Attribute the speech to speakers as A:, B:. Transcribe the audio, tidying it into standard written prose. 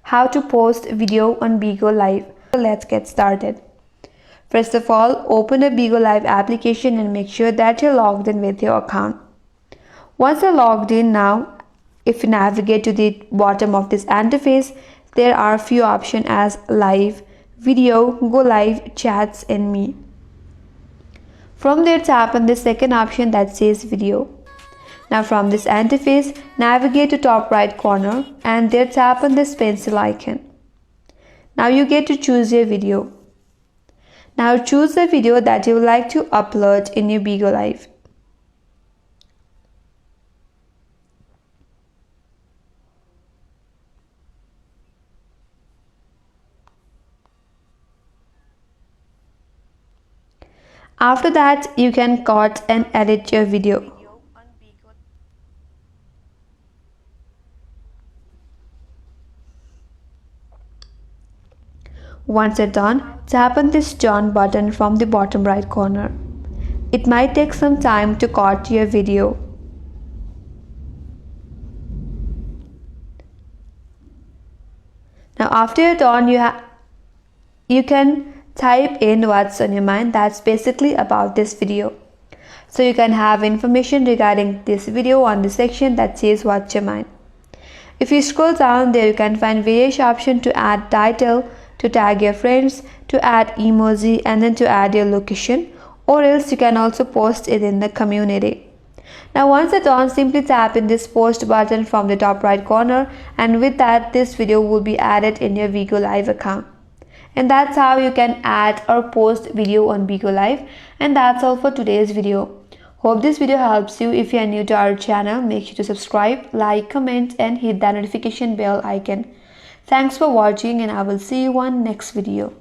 A: how to post video on BIGO Live. So let's get started. First of all, open a BIGO Live application and make sure that you're logged in with your account. Once you're logged in now, if you navigate to the bottom of this interface, there are a few options as live, video, go live, chats, and me. From there, tap on the second option that says video. Now from this interface, navigate to top right corner and there tap on this pencil icon. Now you get to choose your video. Now choose the video that you would like to upload in your BIGO Live. After that, you can cut and edit your video. Once you're done, tap on this done button from the bottom right corner. It might take some time to cut your video. Now after you're done, you can type in what's on your mind. That's basically about this video. So you can have information regarding this video on the section that says what's your mind. If you scroll down there, you can find various options to add title, to tag your friends, to add emoji, and then to add your location, or else you can also post it in the community. Now once it's done, simply tap in this post button from the top right corner, and with that this video will be added in your BIGO Live account. And that's how you can add or post video on BIGO Live. And that's all for today's video. Hope this video helps you. If you are new to our channel, make sure to subscribe, like, comment, and hit that notification bell icon. Thanks for watching, and I will see you on next video.